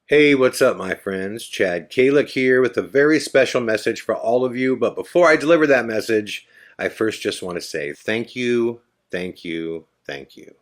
Hey, what's up, my friends? Chad Kalick here with a very special message for all of you. But before I deliver that message, I first just want to say thank you, thank you, thank you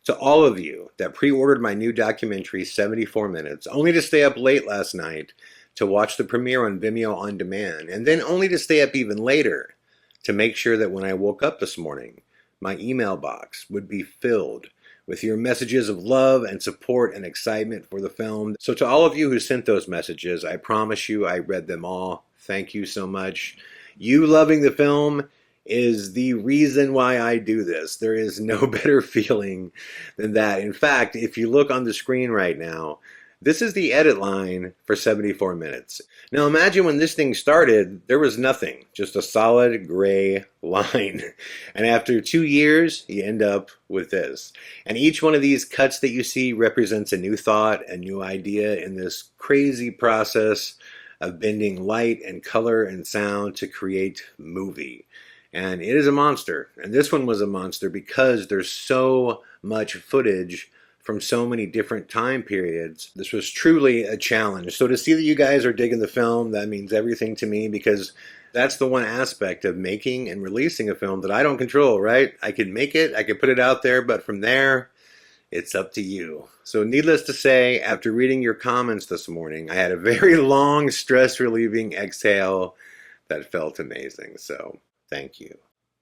to all of you that pre-ordered my new documentary, 74 Minutes, only to stay up late last night to watch the premiere on Vimeo on demand, and then only to stay up even later to make sure that when I woke up this morning, my email box would be filled with your messages of love and support and excitement for the film. So to all of you who sent those messages, I promise you I read them all. Thank you so much. You loving the film is the reason why I do this. There is no better feeling than that. In fact, if you look on the screen right now, this is the edit line for 74 minutes. Now imagine when this thing started, there was nothing, just a solid gray line. And after 2 years, you end up with this. And each one of these cuts that you see represents a new thought, a new idea in this crazy process of bending light and color and sound to create movie. And it is a monster. And this one was a monster because there's so much footage from so many different time periods. This was truly a challenge. So to see that you guys are digging the film, that means everything to me, because that's the one aspect of making and releasing a film that I don't control, right? I could make it, I could put it out there, but from there, it's up to you. So needless to say, after reading your comments this morning, I had a very long, stress-relieving exhale that felt amazing. So thank you.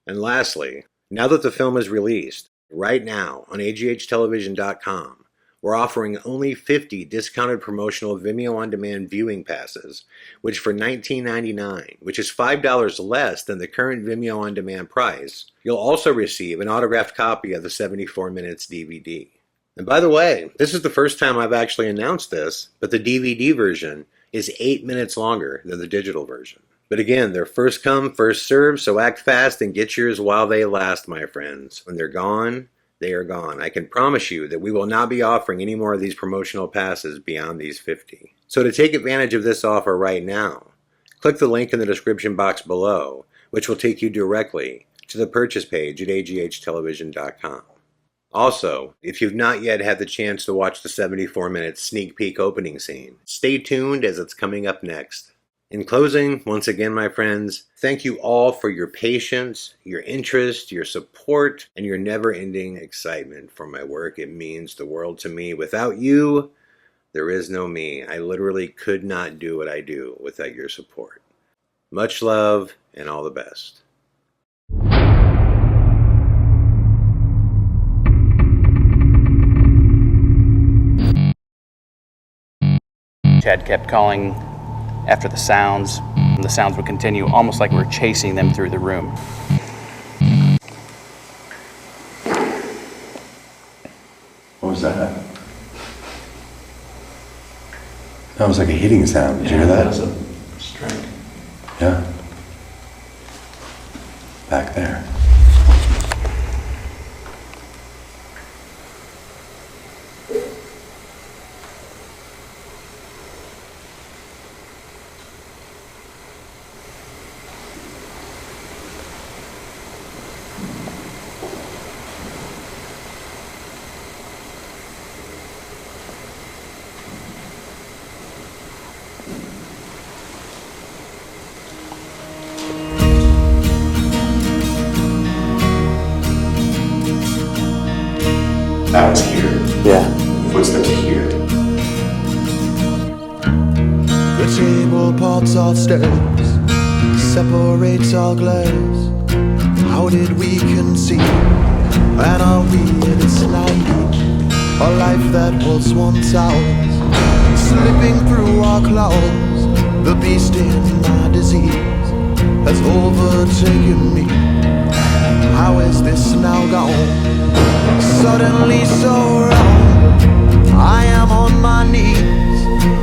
And lastly, now that the film is released, right now on aghtelevision.com, we're offering only 50 discounted promotional Vimeo On Demand viewing passes, which for $19.99, which is $5 less than the current Vimeo On Demand price, you'll also receive an autographed copy of the 74 Minutes DVD. And by the way, this is the first time I've actually announced this, but the DVD version is 8 minutes longer than the digital version. But again, they're first come, first served, so act fast and get yours while they last, my friends. When they're gone, they are gone. I can promise you that we will not be offering any more of these promotional passes beyond these 50. So to take advantage of this offer right now, click the link in the description box below, which will take you directly to the purchase page at aghtelevision.com. Also, if you've not yet had the chance to watch the 74-minute sneak peek opening scene, stay tuned as it's coming up next. In closing, once again, my friends, thank you all for your patience, your interest, your support, and your never-ending excitement for my work. It means the world to me. Without you, there is no me. I literally could not do what I do without your support. Much love and all the best. Chad kept calling after the sounds, and the sounds would continue almost like we were chasing them through the room. What was that? That was like a hitting sound. Did you hear that? That was a strike. Yeah. Back there. That was here. Yeah. Footsteps here. The table parts all steps, separates all glass. How did we conceive? And are we this naive? A life that was once ours, slipping through our claws. The beast in my disease has overtaken me. How is this now gone? Suddenly so wrong. I am on my knees,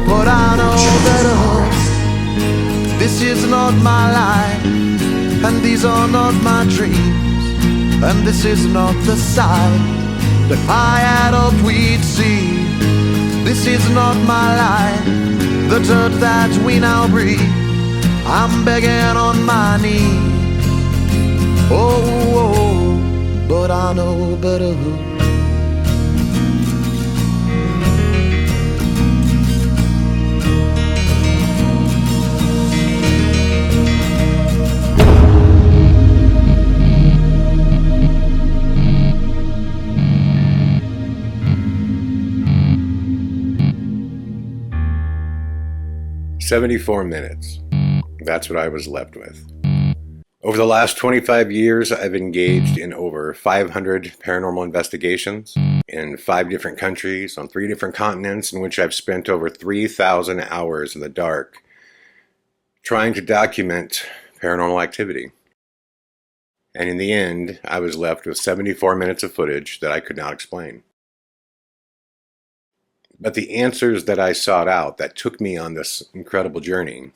but I know better. This is not my life, and these are not my dreams, and this is not the side that I had hoped we'd see. This is not my life, the dirt that we now breathe. I'm begging on my knees. Oh, but I know better. 74 minutes. That's what I was left with. Over the last 25 years, I've engaged in over 500 paranormal investigations in 5 different countries, on 3 different continents, in which I've spent over 3,000 hours in the dark trying to document paranormal activity. And in the end, I was left with 74 minutes of footage that I could not explain. But the answers that I sought out that took me on this incredible journey,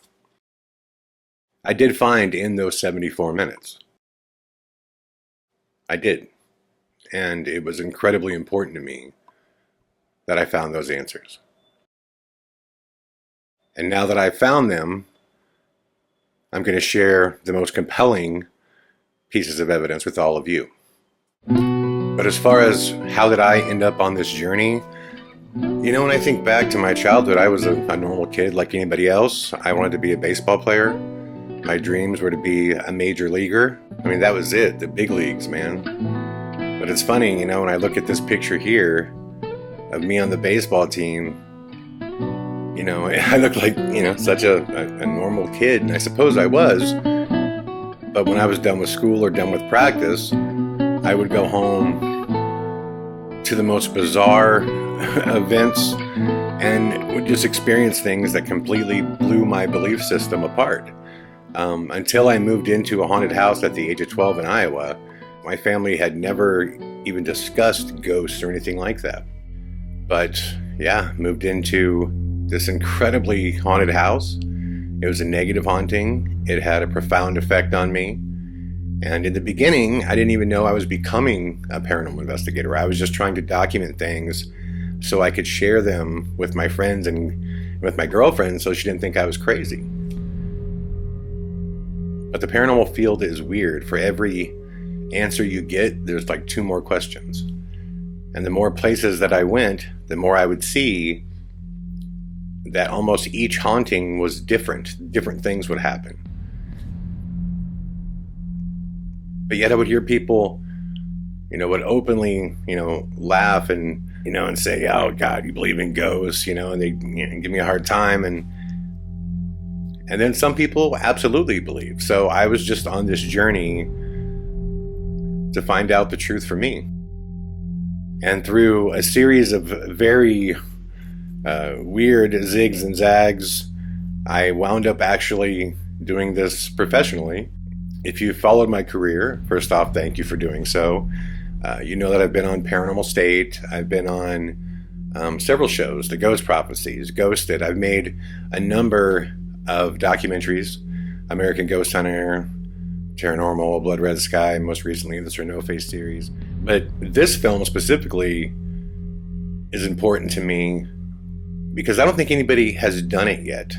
I did find in those 74 minutes. I did. And it was incredibly important to me that I found those answers. And now that I've found them, I'm going to share the most compelling pieces of evidence with all of you. But as far as how did I end up on this journey, you know, when I think back to my childhood, I was a normal kid like anybody else. I wanted to be a baseball player. My dreams were to be a major leaguer. I mean, that was it, the big leagues, man. But it's funny, you know, when I look at this picture here of me on the baseball team, you know, I look like, you know, such a normal kid, and I suppose I was. But when I was done with school or done with practice, I would go home to the most bizarre events and would just experience things that completely blew my belief system apart. Until I moved into a haunted house at the age of 12 in Iowa, my family had never even discussed ghosts or anything like that. But yeah, moved into this incredibly haunted house. It was a negative haunting. It had a profound effect on me. And in the beginning, I didn't even know I was becoming a paranormal investigator. I was just trying to document things so I could share them with my friends and with my girlfriend so she didn't think I was crazy. But the paranormal field is weird. For every answer you get, there's like 2 more questions. And the more places that I went, the more I would see that almost each haunting was different. Different things would happen. But yet I would hear people, you know, would openly, you know, laugh and, you know, and say, oh God, you believe in ghosts, you know, and they, you know, give me a hard time. And then some people absolutely believe. So I was just on this journey to find out the truth for me. And through a series of very weird zigs and zags, I wound up actually doing this professionally. If you followed my career, first off, thank you for doing so. You know that I've been on Paranormal State. I've been on several shows, The Ghost Prophecies, Ghosted. I've made a number of documentaries, American Ghost Hunter, Paranormal, Blood Red Sky, most recently the Sir No Face series. But this film specifically is important to me because I don't think anybody has done it yet.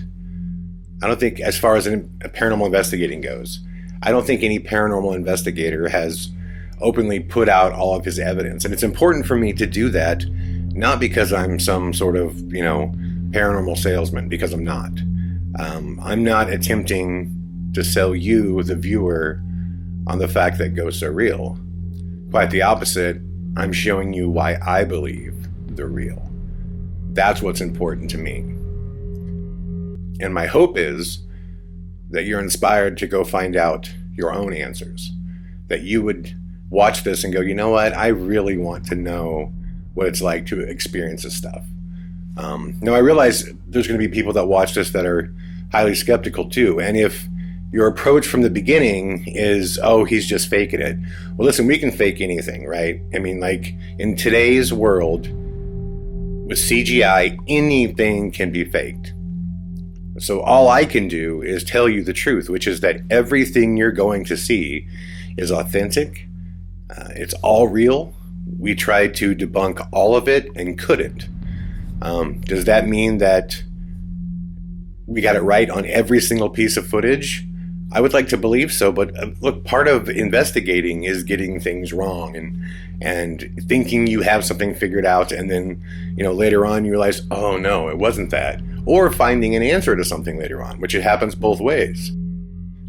I don't think, as far as paranormal investigating goes, I don't think any paranormal investigator has openly put out all of his evidence. And it's important for me to do that, not because I'm some sort of, you know, paranormal salesman, because I'm not. I'm not attempting to sell you, the viewer, on the fact that ghosts are real. Quite the opposite. I'm showing you why I believe they're real. That's what's important to me. And my hope is that you're inspired to go find out your own answers. That you would watch this and go, you know what? I really want to know what it's like to experience this stuff. Now, I realize there's going to be people that watch this that are highly skeptical too. And if your approach from the beginning is, oh, he's just faking it. Well, listen, we can fake anything, right? I mean, like, in today's world, with CGI, anything can be faked. So all I can do is tell you the truth, which is that everything you're going to see is authentic. It's all real. We tried to debunk all of it and couldn't. Does that mean that we got it right on every single piece of footage? I would like to believe so, but look, part of investigating is getting things wrong and thinking you have something figured out, and then, you know, later on you realize, oh no, it wasn't that. Or finding an answer to something later on, which it happens both ways.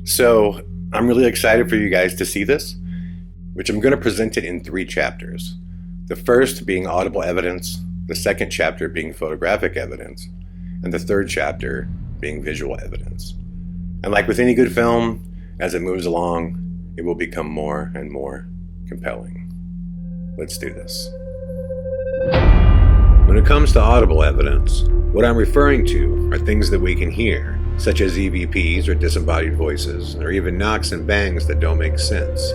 So I'm really excited for you guys to see this, which I'm going to present it in 3 chapters. The first being audible evidence, the second chapter being photographic evidence, and the third chapter being visual evidence. And like with any good film, as it moves along, it will become more and more compelling. Let's do this. When it comes to audible evidence, what I'm referring to are things that we can hear, such as EVPs or disembodied voices, or even knocks and bangs that don't make sense.